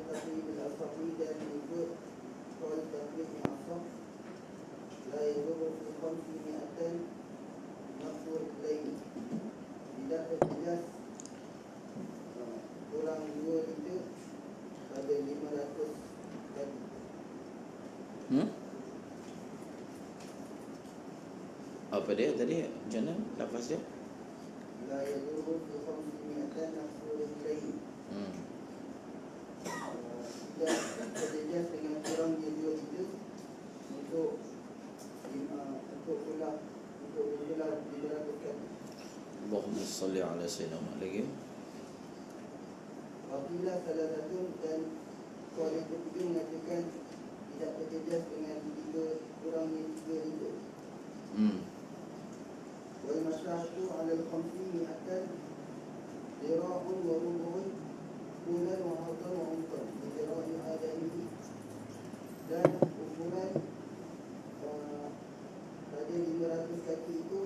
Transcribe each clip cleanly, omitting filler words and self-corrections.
taqlid al-asahi dan ikut qaul taqlid yang asah, la yadurru fi khamsi mi'atan nafsul lain, tidak terjejas kurang 2 liter pada 500 kali. Apa dia tadi? Macam mana lafaz dia? La yadurru fi khamsi mi'atan nafsul lain, tidak terjejas dengan kurang 2 liter untuk pulang, untuk bergelar 500 kali. Allahumma salli ala sayyidina Muhammad. Lagi Waqila salatatun, dan kuali ketiga mengatakan tidak terjejas dengan kurangnya 3 liter. Wal masyahatu ala al-khamsi mi'atan dira'un wa rubu'un bulan wa hardan wa umtan dira'un adamihi, dan ukuran pada 500 kaki itu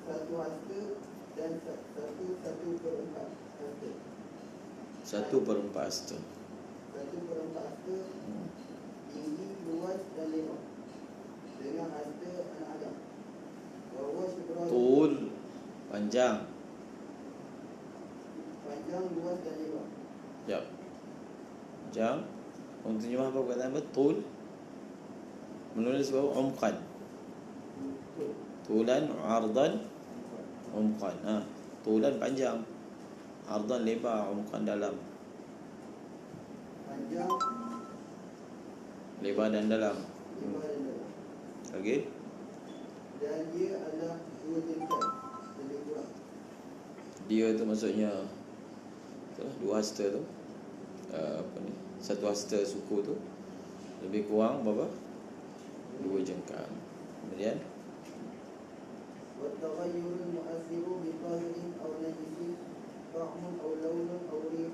1 hasta dan 1/4 hasta. 1/4 hasta. 1/4 hasta tinggi, luas dan lebar dengan hasta anak Adam. Bahawa seberapa Tul, panjang. panjang, luas dan lebar. Sekejap. Panjang. Orang terjemah apa perkataan apa? Tul. Menulis bawah umqan. Tulan, ardan, umqan. Tulan panjang, ardan lebar, umqan dalam. Panjang, Lebar dan dalam. lebar dan dalam. Okey. Dan dia adalah 2 jengkal lebih kurang. Dia tu maksudnya itulah 2 hasta tu. Apa ni? 1 hasta suku tu lebih kurang berapa? 2 jengkal. Kemudian والتغير المؤثر بطاهر أو نجس طعم أو لون أو ريح.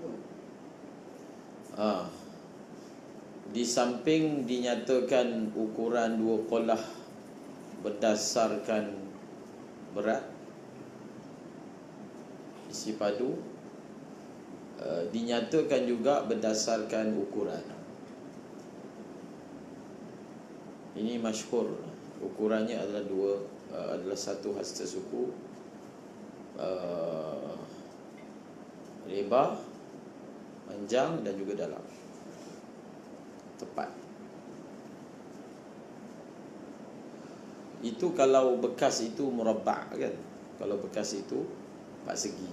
Di samping dinyatakan ukuran 2 qolah berdasarkan berat isi padu, dinyatakan juga berdasarkan ukuran. Ini masyhur, ukurannya adalah 1 hasta suku, lebar, panjang dan juga dalam. Tepat. Itu kalau bekas itu murabba' kan. Kalau bekas itu 4 segi.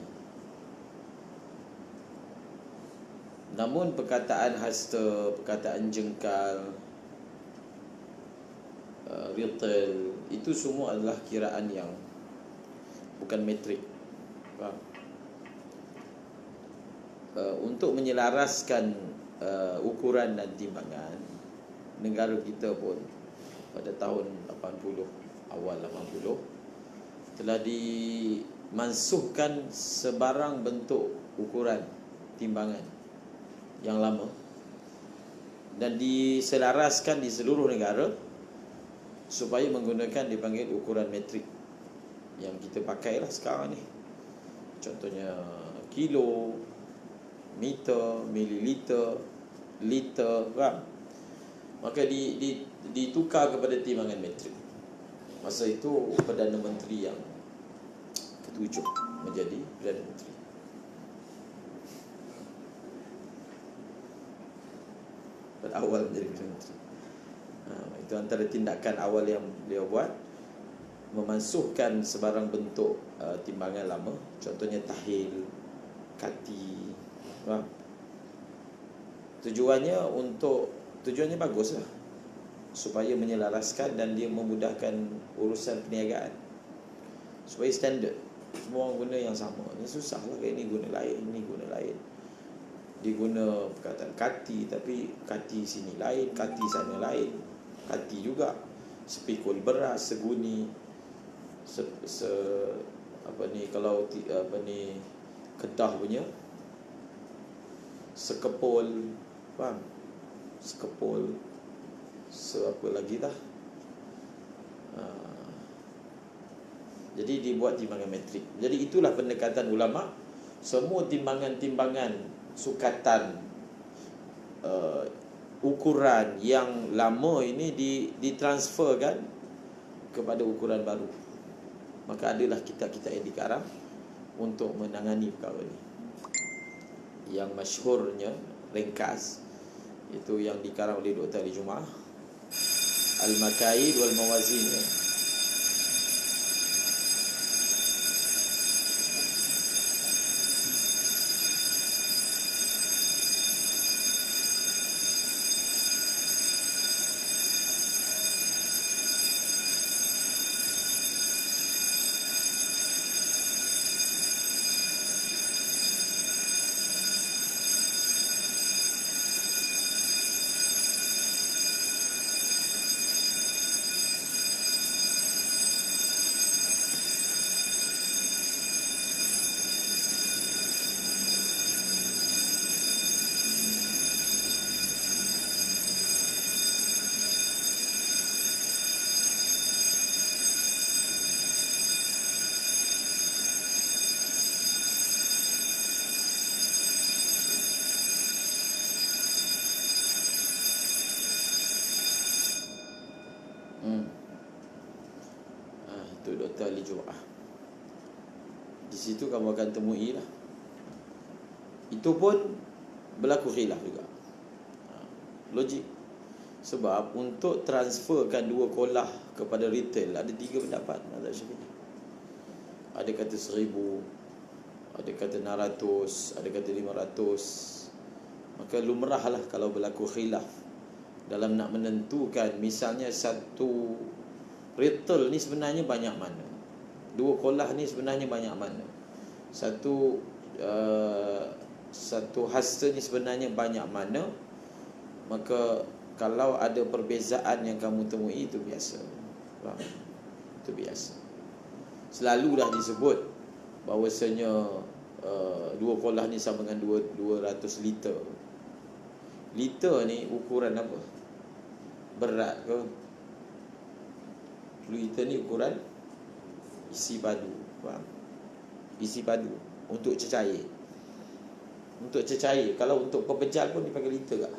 Namun perkataan hasta, perkataan jengkal, rital, itu semua adalah kiraan yang bukan metrik. Faham? Untuk menyelaraskan ukuran dan timbangan, negara kita pun pada tahun 80, awal 80 telah dimansuhkan sebarang bentuk ukuran timbangan yang lama dan diselaraskan di seluruh negara supaya menggunakan dipanggil ukuran metrik yang kita pakailah sekarang ni. Contohnya kilo, meter, mililiter, liter, faham? Maka ditukar kepada timbangan metrik. Masa itu Perdana Menteri yang ke-7 menjadi Perdana Menteri. Pada awal menjadi Perdana Menteri. Itu antara tindakan awal yang beliau buat, memansuhkan sebarang bentuk timbangan lama. Contohnya tahil, kati. Tujuannya baguslah, supaya menyelaraskan dan dia memudahkan urusan perniagaan, supaya standard semua orang guna yang sama. Ini susah lah, ini guna lain, ini guna lain. Dia guna perkataan kati, tapi kati sini lain, kati sana lain. Kati juga sepikul beras, seguni, kalau Kedah punya sekepul, faham? Sekepul, apa lagi dah. Jadi dibuat timbangan metrik. Jadi itulah pendekatan ulama. Semua timbangan-timbangan sukatan ukuran yang lama ini ditransferkan kepada ukuran baru, maka adalah kitab-kitab yang dikarang untuk menangani perkara ini. Yang masyhurnya, ringkas, itu yang dikarang oleh Dr. Ali Jumaah, Al-Makaid wal Mawazin. Itu Dr. Ali Jumaah. Di situ kamu akan temui lah. Itu pun berlaku khilaf juga. Logik. Sebab untuk transferkan dua kolah kepada retail ada 3 pendapat mazhab Syafi'i. Ada kata 1000, ada kata 600, ada kata 500. Maka lumrahlah kalau berlaku khilaf dalam nak menentukan, misalnya satu retail ni sebenarnya banyak mana, dua kolah ni sebenarnya banyak mana, satu hasta ni sebenarnya banyak mana, maka kalau ada perbezaan yang kamu temui, itu biasa. Faham? Itu biasa. Selalu dah disebut bahawasanya dua kolah ni sama dengan 200 liter. Liter ni ukuran apa? Berat ke? Liter ni ukuran isi padu. Faham? Isi padu untuk cecair. Untuk cecair. Kalau untuk pepejal pun dipakai liter tak?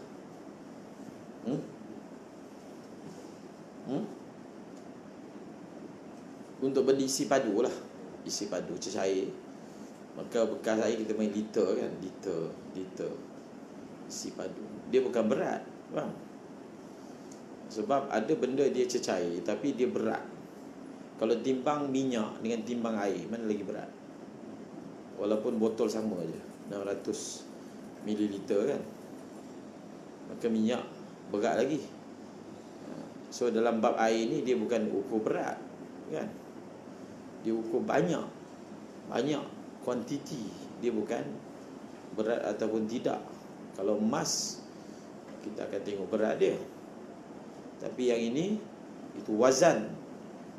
Untuk berisi padu lah, isi padu cecair. Maka bekas air kita main liter kan, liter isi padu. Dia bukan berat, faham? Sebab ada benda dia cecair tapi dia berat. Kalau timbang minyak dengan timbang air, mana lagi berat? Walaupun botol sama je, 600 ml kan, maka minyak berat lagi. So dalam bab air ni dia bukan ukur berat kan, dia ukur banyak kuantiti, dia bukan berat ataupun tidak. Kalau emas kita akan tengok berat dia, tapi yang ini itu wazan.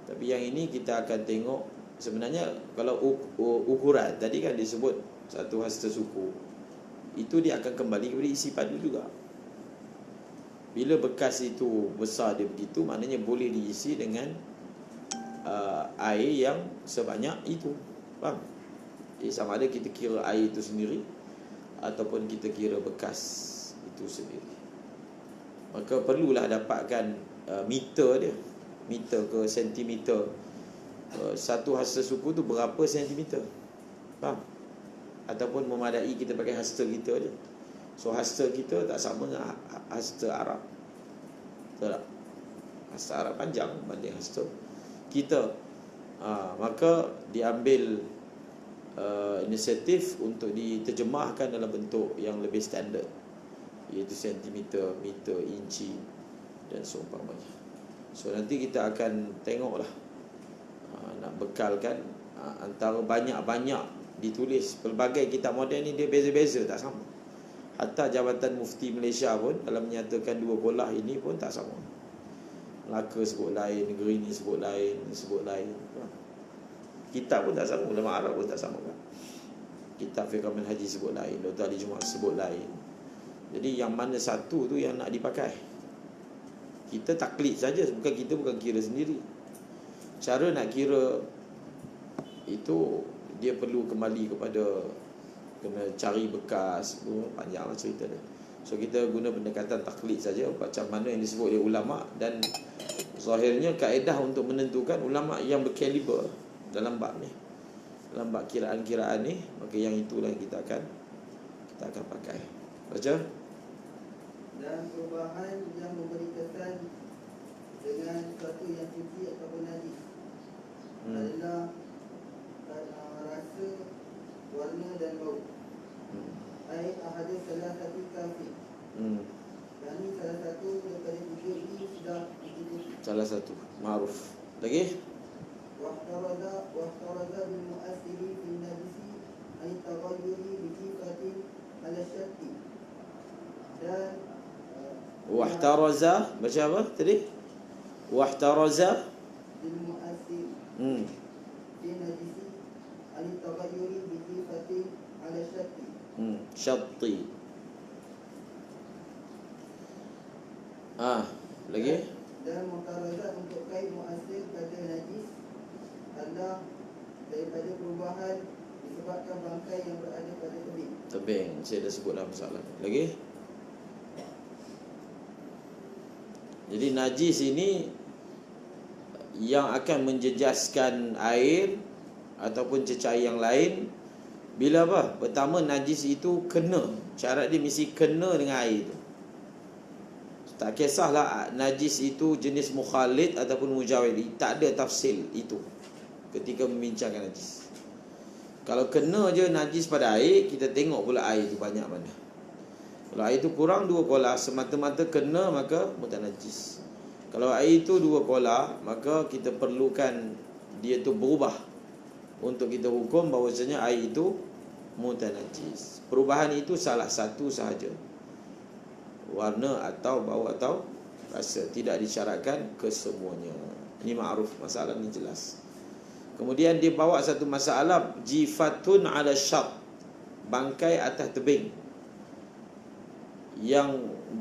Tapi yang ini kita akan tengok sebenarnya kalau ukuran tadi kan disebut satu hasta suku, itu dia akan kembali kepada isi padu juga. Bila bekas itu besar dia begitu, maknanya boleh diisi dengan air yang sebanyak itu. Faham? Jadi sama ada kita kira air itu sendiri ataupun kita kira bekas itu sendiri. Maka perlulah dapatkan meter dia, meter ke sentimeter. Satu hasta suku tu berapa sentimeter, faham? Ataupun memadai kita pakai hasta kita je. So hasta kita tak sama dengan hasta Arab. Betul tak? Hasta Arab panjang berbanding hasta kita. Maka diambil inisiatif untuk diterjemahkan dalam bentuk yang lebih standard, iaitu sentimeter, meter, inci dan seumpamanya. So nanti kita akan tengoklah, nak bekalkan antara banyak-banyak ditulis. Pelbagai kitab moden ni dia beza-beza, tak sama. Hatta Jabatan Mufti Malaysia pun dalam menyatakan dua kolah ini pun tak sama. Melaka sebut lain, negeri ni sebut lain, kitab pun tak sama, ulama Arab pun tak sama kan. Kitab Fiqh Manhaji sebut lain, Dr. Ali Jumaah sebut lain. Jadi yang mana satu tu yang nak dipakai, kita taklid saja, bukan kira sendiri. Cara nak kira itu dia perlu kembali kepada, kena cari bekas, panjanglah cerita dia. So kita guna pendekatan taklid saja, macam mana yang disebut oleh ulama, dan zahirnya kaedah untuk menentukan ulama yang berkaliber dalam bab ni, dalam bab kiraan-kiraan ni, maka yang itulah yang kita akan pakai. Baca. Dan perubahan yang memberi kesan dengan sesuatu yang suci ataupun najis adalah rasa, warna dan bau. Ayat ahadith salah satu kafir. Yang ini salah satu daripada tiga ini sudah diikuti. Salah satu ma'ruf. Lagi? Wahtaraza bil mu'assiri fil najisi ay taghayyuri bi sifatin ala syatti. Dan wahtaraza, baca apa tadi? Wahtaraza bil mu'assiri fil najisi ay taghayyuri bi sifatin ala syatti. Syatti. Lagi? Dan muhtarazat untuk kain mu'assir pada najis adalah daripada perubahan disebabkan bangkai yang berada pada tebing. Tebing, saya dah sebut dah masalah. Lagi? Jadi najis ini yang akan menjejaskan air ataupun cecair yang lain bila apa? Pertama, najis itu kena. Syarat dia mesti kena dengan air itu. Tak kisahlah najis itu jenis mukhalid ataupun mujawir. Tak ada tafsil itu ketika membincangkan najis. Kalau kena je najis pada air, kita tengok pula air itu banyak mana. Kalau air itu kurang 2 kolah, semata-mata kena, maka mutanajis. Kalau air itu 2 kolah, maka kita perlukan dia itu berubah untuk kita hukum bahawasanya air itu mutanajis. Perubahan itu salah satu sahaja, warna atau bau atau rasa, tidak disyaratkan kesemuanya. Ini ma'ruf, masalah ini jelas. Kemudian dia bawa satu masalah, jifatun ala syab, bangkai atas tebing yang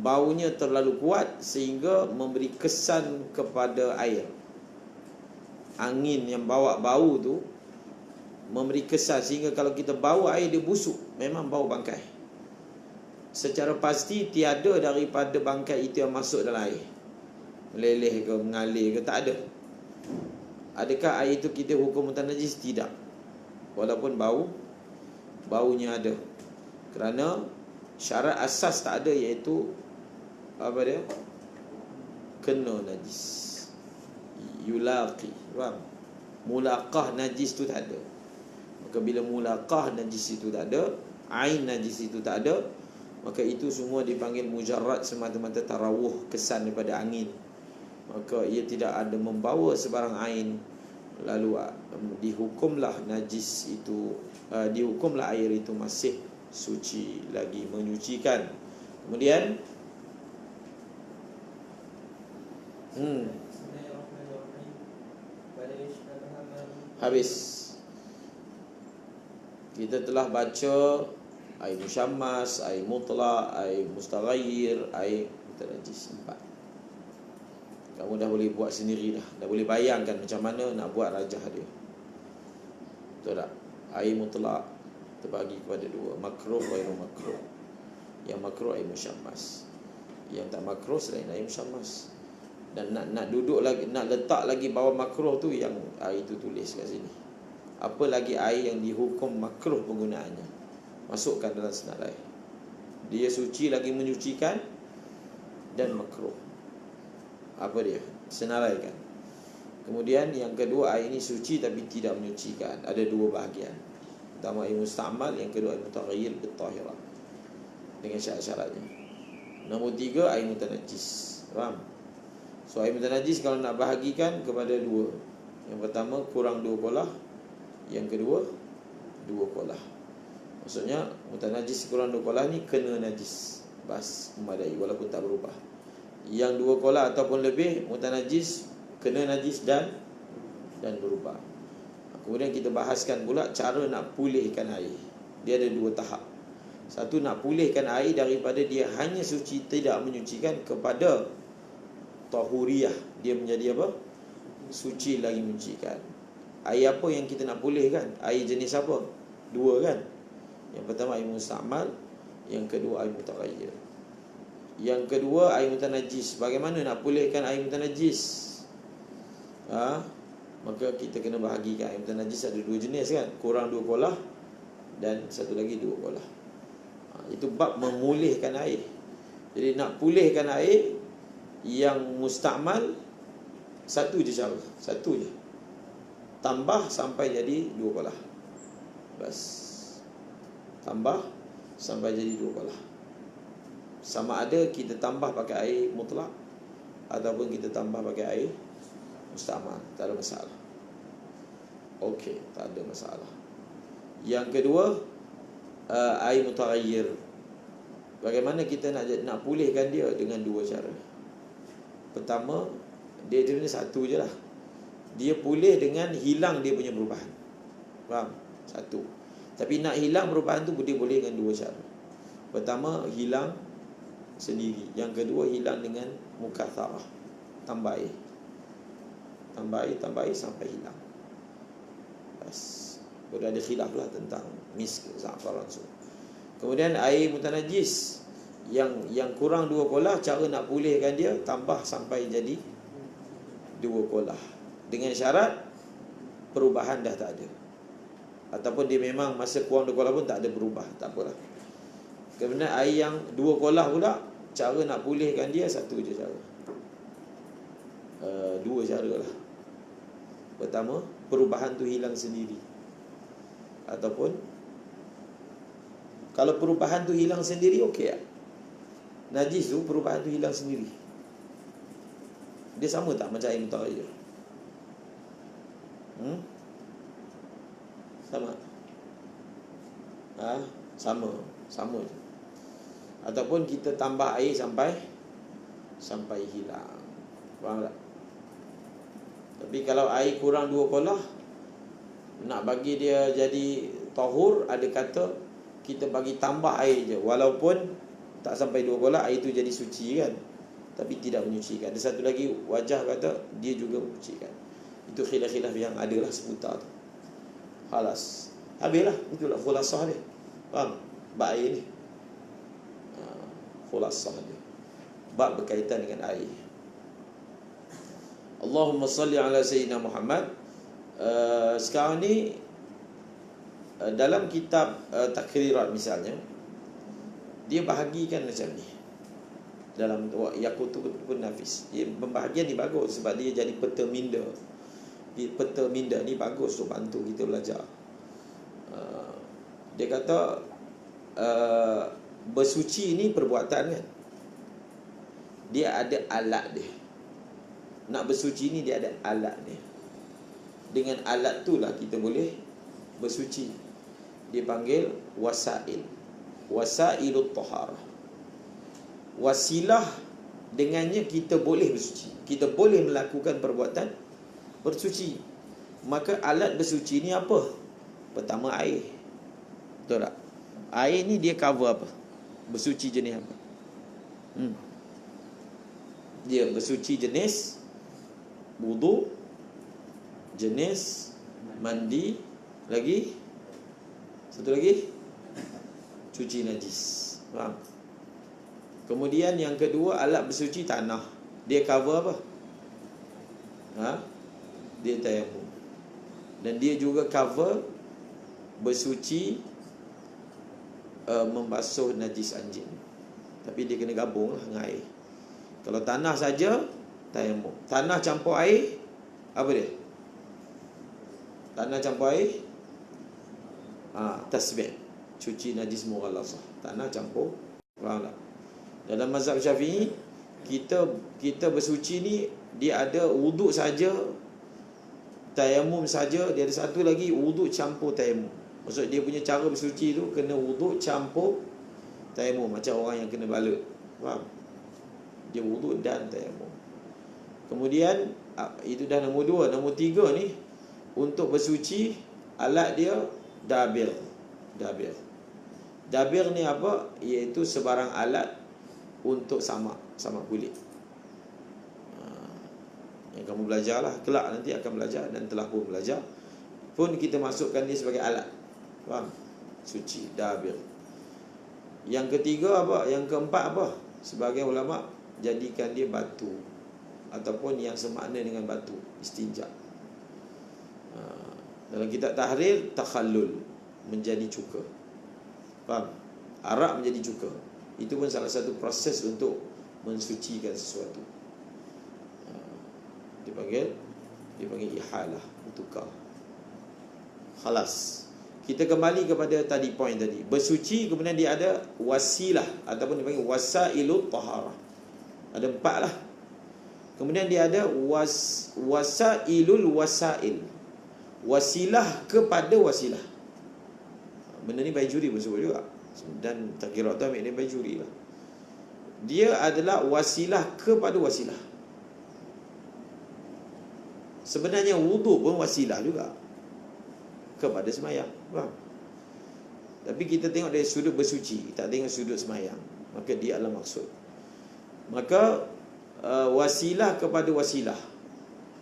baunya terlalu kuat sehingga memberi kesan kepada air. Angin yang bawa bau tu memberi kesan sehingga kalau kita bau air dia busuk, memang bau bangkai. Secara pasti tiada daripada bangkai itu yang masuk dalam air, meleleh ke mengalir ke, tak ada. Adakah air itu kita hukum mutanajis? Tidak, walaupun baunya ada. Kerana syarat asas tak ada, iaitu apa dia? Kena najis. Yulaqi, faham? Mulaqah najis tu tak ada. Maka bila mulaqah najis itu tak ada, ain najis itu tak ada, maka itu semua dipanggil mujarrad, semata-mata tarawuh, kesan daripada angin. Maka ia tidak ada membawa sebarang ain. Lalu dihukumlah najis itu, dihukumlah air itu masih suci lagi, menyucikan. Kemudian habis kita telah baca air musyammas, air mutlak, air mustaghayyir, air mutanajis, 4. Kamu dah boleh buat sendiri dah. Dah boleh bayangkan macam mana nak buat rajah dia. Betul tak? Air mutlak terbagi kepada 2, makruh, ghairu makruh. Yang makruh air musyammas, yang tak makruh selain air musyammas. Dan nak duduk lagi, nak letak lagi bawah makruh tu, yang air tu tulis kat sini. Apa lagi air yang dihukum makruh penggunaannya, masukkan dalam senarai. Dia suci lagi menyucikan, dan makruh. Apa dia? Senaraikan. Kemudian yang kedua, air ini suci tapi tidak menyucikan. Ada 2 bahagian. Pertama air musta'mal, yang kedua air mutaghayyir bitahirah, dengan syarat-syaratnya. Nombor 3, air mutanajis. Faham? So air mutanajis kalau nak bahagikan kepada 2. Yang pertama kurang 2 kolah, yang kedua 2 kolah. Maksudnya mutanajis kurang 2 kolah ni kena najis, bas, memadai, walaupun tak berubah. Yang 2 kolah ataupun lebih, mutanajis, kena najis dan berubah. Kemudian kita bahaskan pula cara nak pulihkan air. Dia ada 2 tahap. Satu, nak pulihkan air daripada dia hanya suci tidak menyucikan kepada tahuriyah, dia menjadi apa? Suci lagi menyucikan. Air apa yang kita nak pulihkan? Air jenis apa? 2 kan? Yang pertama air musta'mal, yang kedua air mutaghayyir. Yang kedua, air mutanajis. Bagaimana nak pulihkan air mutanajis? Maka kita kena bahagikan. Air mutanajis ada 2 jenis kan, kurang 2 kolah dan satu lagi 2 kolah. Itu bab memulihkan air. Jadi nak pulihkan air yang mustakmal, satu je cara, satu je. Tambah sampai jadi 2 kolah. Bas. Tambah sampai jadi 2 kolah. Sama ada kita tambah pakai air mutlak ataupun kita tambah pakai air mustakmal, tak ada masalah. Okey, tak ada masalah. Yang kedua, air mutaghayyir. Bagaimana kita nak pulihkan dia? Dengan 2 cara. Pertama, dia satu je lah. Dia pulih dengan hilang dia punya perubahan. Faham? Satu. Tapi nak hilang perubahan tu dia boleh dengan 2 cara. Pertama, hilang sendiri. Yang kedua, hilang dengan mukatharah, tambah air. Tambah air sampai hilang. Bas. Sudah ada khilaf lah tentang misk, za'faran semua. Kemudian air mutanajis yang kurang 2 kolah, cara nak pulihkan dia tambah sampai jadi 2 kolah. Dengan syarat perubahan dah tak ada. Ataupun dia memang masa kurang 2 kolah pun tak ada berubah, tak apalah. Kemudian air yang 2 kolah pula, cara nak pulihkan dia satu je cara. 2 cara lah. Pertama, perubahan tu hilang sendiri. Ataupun kalau perubahan tu hilang sendiri, okey tak? Najis tu perubahan tu hilang sendiri. Dia sama tak macam air mutaghayyir? Sama. Sama je. Ataupun kita tambah air sampai hilang. Faham tak? Tapi kalau air kurang 2 kolah, nak bagi dia jadi tahur, ada kata kita bagi tambah air je, walaupun tak sampai 2 kolah, air tu jadi suci kan, tapi tidak menyucikan. Ada satu lagi wajah kata dia juga menyucikan. Itu khilaf-khilaf yang ada lah seputar tu. Halas, habislah. Itulah khulasah dia. Faham? Bab air ni, khulasah dia, bab berkaitan dengan air. Allahumma salli ala Sayyidina Muhammad. Sekarang ni dalam kitab Takrirat misalnya, dia bahagikan macam ni. Dalam Yaqutun Nafis, pembahagian ni bagus sebab dia jadi peta minda. Peta minda ni bagus untuk bantu kita belajar. Dia kata bersuci ni perbuatan kan, dia ada alat dia. Nak bersuci ni dia ada alat dia. Dengan alat tu lah kita boleh bersuci. Dia panggil wasail, wasailut taharah. Wasilah dengannya kita boleh bersuci, kita boleh melakukan perbuatan bersuci. Maka alat bersuci ni apa? Pertama, air. Betul tak? Air ni dia cover apa? Bersuci jenis apa? Dia bersuci jenis wudu, jenis mandi, lagi satu lagi cuci najis. Faham? Kemudian yang kedua, alat bersuci tanah. Dia cover apa? Dia tayammum. Dan dia juga cover bersuci membasuh najis anjing. Tapi dia kena gabung lah dengan air. Kalau tanah saja, tayammum. Tanah campur air, apa dia? Tanah campur air, tasbih, cuci najis mughallasah. Tanah campur. Faham tak? Dalam mazhab Syafi'i, kita bersuci ni, dia ada wuduk saja, tayammum saja. Dia ada satu lagi, wuduk campur tayammum. Maksud dia punya cara bersuci tu kena wuduk campur tayammum, macam orang yang kena balut. Faham? Dia wuduk dan tayammum. Kemudian itu dah nombor 2. Nombor 3 ni, untuk bersuci, alat dia dabir. Dabir ni apa? Iaitu sebarang alat untuk samak kulit. Yang kamu belajar lah, kelak nanti akan belajar dan telah pun belajar, pun kita masukkan dia sebagai alat. Faham? Suci, dabir. Yang ketiga apa? Yang keempat apa? Sebagian ulama jadikan dia batu ataupun yang semakna dengan batu, istinja. Dalam kitab tahrir, takhallul, menjadi cuka. Faham? Arak menjadi cuka. Itu pun salah satu proses untuk mensucikan sesuatu. Dipanggil ihalah, bertukar. Khalas. Kita kembali kepada tadi poin tadi. Bersuci, kemudian dia ada wasilah ataupun dipanggil wasailut taharah. Ada 4 lah. Kemudian dia ada wasailul wasail. Wasilah kepada wasilah. Benda ni Baijuri pun sebut juga. Dan Taqiyat tu ambil dia Baijuri lah. Dia adalah wasilah kepada wasilah. Sebenarnya wuduk pun wasilah juga kepada semayang. Faham? Tapi kita tengok dari sudut bersuci, tak tengok sudut semayang. Maka dia adalah maksud. Maka wasilah kepada wasilah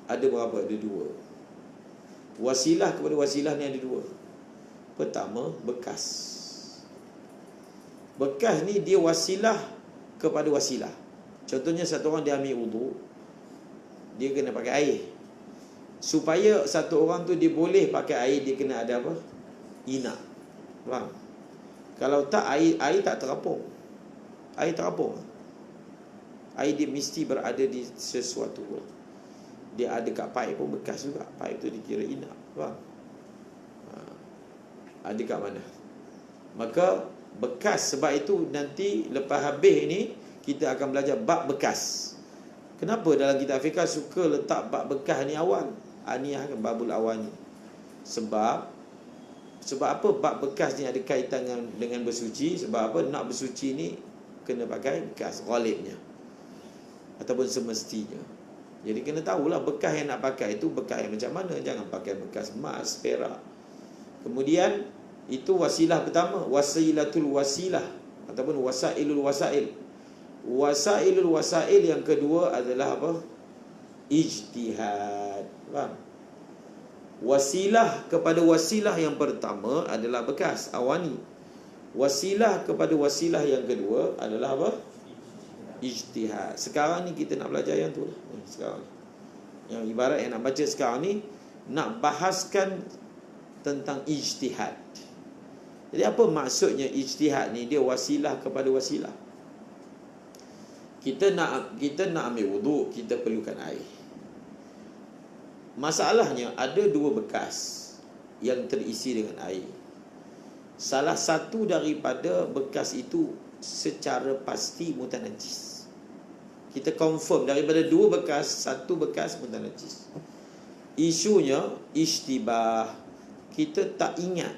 ada berapa? Ada 2. Wasilah kepada wasilah ni ada 2. Pertama, bekas. Bekas ni dia wasilah kepada wasilah. Contohnya satu orang dia ambil wuduk, dia kena pakai air. Supaya satu orang tu dia boleh pakai air, dia kena ada apa? Inak. Faham? Kalau tak, air tak terapung. Air terapung. Air dia mesti berada di sesuatu. Dia ada kat paip pun bekas juga. Paip tu dikira inak. Faham? Ada kat mana? Maka bekas. Sebab itu nanti lepas habis ni kita akan belajar bab bekas. Kenapa dalam kitab fiqh suka letak bab bekas ni awal? Ni akan babul awal ni. Sebab apa bab bekas ni ada kaitan dengan bersuci? Sebab apa? Nak bersuci ni kena pakai bekas, ghalibnya ataupun semestinya. Jadi kena tahulah bekas yang nak pakai itu bekas yang macam mana. Jangan pakai bekas emas, perak. Kemudian itu wasilah pertama, wasilatul wasilah ataupun wasailul wasail. Wasailul wasail yang kedua adalah apa? Ijtihad. Faham? Wasilah kepada wasilah yang pertama adalah bekas, awani. Wasilah kepada wasilah yang kedua adalah apa? Ijtihad. Sekarang ni kita nak belajar yang tu lah. Sekarang yang ibarat yang nak baca sekarang ni, nak bahaskan tentang ijtihad. Jadi apa maksudnya ijtihad ni? Dia wasilah kepada wasilah. Kita nak ambil wuduk, kita perlukan air. Masalahnya ada 2 bekas yang terisi dengan air. Salah satu daripada bekas itu secara pasti mutanajis. Kita confirm daripada 2 bekas, 1 bekas mutanajis. Isunya ishtibah. Kita tak ingat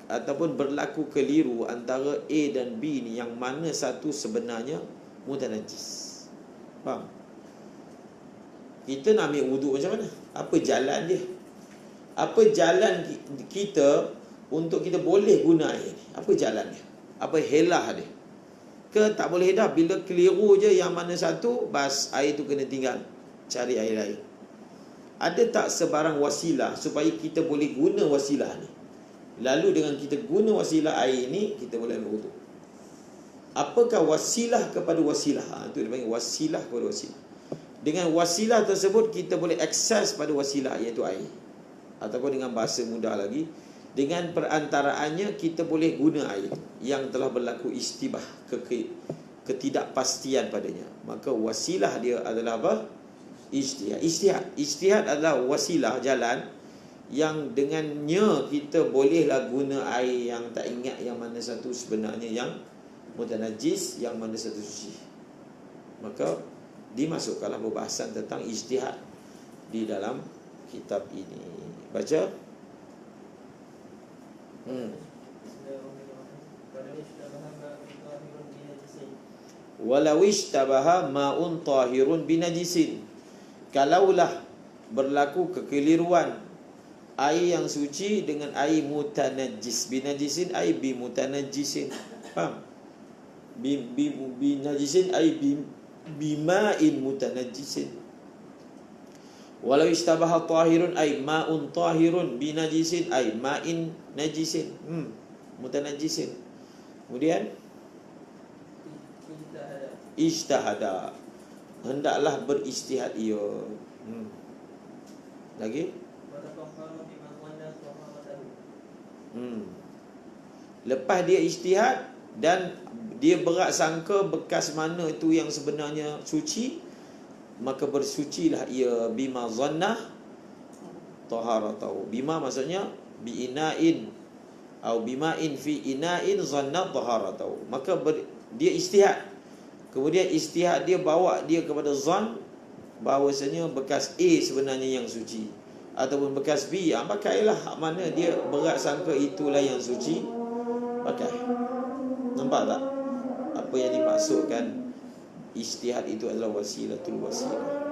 ataupun berlaku keliru antara A dan B ni, yang mana satu sebenarnya mutanajis. Faham? Kita nak ambil wuduk macam mana? Apa jalan dia? Apa jalan kita untuk kita boleh guna air ni? Apa jalan dia? Apa helah dia? Ke tak boleh dah, bila keliru je yang mana satu, bas air tu kena tinggal, cari air lain. Ada tak sebarang wasilah supaya kita boleh guna wasilah ni? Lalu dengan kita guna wasilah air ni, kita boleh ambil wuduk. Apakah wasilah kepada wasilah? Itu dia panggil wasilah kepada wasilah. Dengan wasilah tersebut kita boleh akses pada wasilah, iaitu air. Ataupun dengan bahasa mudah lagi, dengan perantaraannya kita boleh guna air yang telah berlaku istibah, ketidakpastian padanya. Maka wasilah dia adalah apa? Ijtihad. Ijtihad adalah wasilah, jalan yang dengannya kita bolehlah guna air yang tak ingat yang mana satu sebenarnya yang mutanajis, yang mana satu suci. Maka dimasukkanlah pembahasan tentang ijtihad di dalam kitab ini. Baca. Walau ishtabaha ma'un tahirun binajisin. Kalaulah berlaku kekeliruan air yang suci dengan air mutanajis. Binajisin air bimutanajisin. Faham? Binajisin air bima'in mutanajisin. Walau ishtabaha tahirun ay ma'un tahirun binajisin ay ma'in najisin. Mutanajisin. Kemudian ijtahada, hendaklah beristihad ia. Lagi? Lepas dia ijtihad dan dia berat sangka bekas mana itu yang sebenarnya suci, maka bersucilah ia bima zannah taharatahu. Bima maksudnya biina'in atau bima'in fi ina'in zanna taharatahu. Maka dia ijtihad, kemudian ijtihad dia bawa dia kepada zan bahawasanya bekas A sebenarnya yang suci, ataupun bekas B, pakailah mana dia berat sangka itulah yang suci, pakai. Nampak tak apa yang dimaksudkan ijtihad itu adalah wasilatul wasilah.